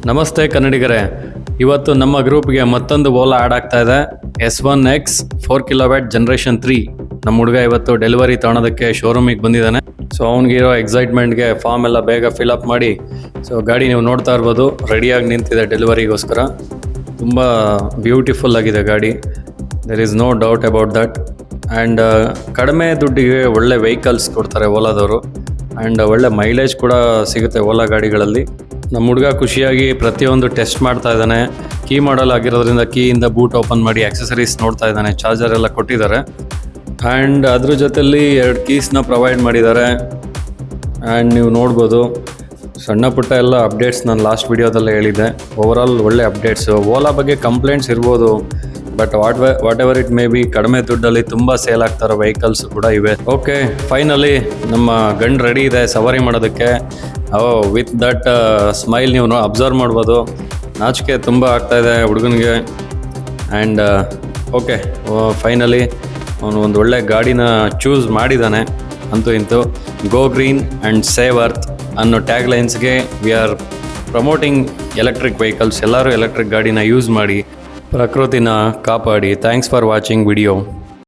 ನಮಸ್ತೆ ಕನ್ನಡಿಗರೇ, ಇವತ್ತು ನಮ್ಮ ಗ್ರೂಪ್ಗೆ ಮತ್ತೊಂದು ಓಲಾ ಆ್ಯಡ್ ಆಗ್ತಾ ಇದೆ. S1X 4 kW generation 3. ನಮ್ಮ ಹುಡುಗ ಇವತ್ತು ಡೆಲಿವರಿ ತೊಗೊಳೋದಕ್ಕೆ ಶೋರೂಮಿಗೆ ಬಂದಿದ್ದಾನೆ. ಸೊ ಅವ್ನಿಗಿರೋ ಎಕ್ಸೈಟ್ಮೆಂಟ್ಗೆ ಫಾರ್ಮ್ ಎಲ್ಲ ಬೇಗ ಫಿಲಪ್ ಮಾಡಿ, ಸೊ ಗಾಡಿ ನೀವು ನೋಡ್ತಾ ಇರ್ಬೋದು ರೆಡಿಯಾಗಿ ನಿಂತಿದೆ ಡೆಲಿವರಿಗೋಸ್ಕರ. ತುಂಬ ಬ್ಯೂಟಿಫುಲ್ ಆಗಿದೆ ಗಾಡಿ, there is no doubt about that. And ಕಡಿಮೆ ದುಡ್ಡಿಗೆ ಒಳ್ಳೆ ವೆಹಿಕಲ್ಸ್ ಕೊಡ್ತಾರೆ ಓಲಾದವರು. ಆ್ಯಂಡ್ ಒಳ್ಳೆ ಮೈಲೇಜ್ ಕೂಡ ಸಿಗುತ್ತೆ ಓಲಾ ಗಾಡಿಗಳಲ್ಲಿ. ನಮ್ಮ ಹುಡುಗ ಖುಷಿಯಾಗಿ ಪ್ರತಿಯೊಂದು ಟೆಸ್ಟ್ ಮಾಡ್ತಾ ಇದ್ದಾನೆ. ಕೀ ಮಾಡಲ್ ಆಗಿರೋದ್ರಿಂದ ಕೀಯಿಂದ ಬೂಟ್ ಓಪನ್ ಮಾಡಿ ಆಕ್ಸೆಸರೀಸ್ ನೋಡ್ತಾ ಇದ್ದಾನೆ. ಚಾರ್ಜರ್ ಎಲ್ಲ ಕೊಟ್ಟಿದ್ದಾರೆ ಆ್ಯಂಡ್ ಅದ್ರ ಜೊತೆಲಿ 2 ಕೀಸ್ನ ಪ್ರೊವೈಡ್ ಮಾಡಿದ್ದಾರೆ. ಆ್ಯಂಡ್ ನೀವು ನೋಡ್ಬೋದು ಸಣ್ಣ ಪುಟ್ಟ ಎಲ್ಲ ಅಪ್ಡೇಟ್ಸ್ ನಾನು ಲಾಸ್ಟ್ ವಿಡಿಯೋದಲ್ಲೇ ಹೇಳಿದ್ದೆ. ಓವರಾಲ್ ಒಳ್ಳೆ ಅಪ್ಡೇಟ್ಸು. ಓಲಾ ಬಗ್ಗೆ ಕಂಪ್ಲೇಂಟ್ಸ್ ಇರ್ಬೋದು, but what ever it may be, ಕಡಿಮೆ ದುಡ್ಡಲ್ಲಿ ತುಂಬ ಸೇಲ್ ಆಗ್ತಾರೋ ವೆಹಿಕಲ್ಸ್ ಕೂಡ ಇವೆ. ಓಕೆ, ಫೈನಲಿ ನಮ್ಮ ಗಂಡು ರೆಡಿ ಇದೆ ಸವಾರಿ ಮಾಡೋದಕ್ಕೆ. ವಿತ್ ದಟ್ ಸ್ಮೈಲ್ ನೀವು ಅಬ್ಸರ್ವ್ ಮಾಡ್ಬೋದು. ನಾಚಿಕೆ ತುಂಬ ಆಗ್ತಾಯಿದೆ ಹುಡುಗನಿಗೆ. ಆ್ಯಂಡ್ ಓಕೆ, ಫೈನಲಿ ಅವನು ಒಂದು ಒಳ್ಳೆ ಗಾಡಿನ ಚೂಸ್ ಮಾಡಿದ್ದಾನೆ. ಅಂತೂ ಇಂತೂ go green and save earth ಅನ್ನೋ ಟ್ಯಾಗ್ ಲೈನ್ಸ್ಗೆ we are promoting electric vehicles. ಎಲ್ಲರೂ ಎಲೆಕ್ಟ್ರಿಕ್ ಗಾಡಿನ ಯೂಸ್ ಮಾಡಿ, ಪ್ರಕೃತಿನ ಕಾಪಾಡಿ. Thanks for watching video.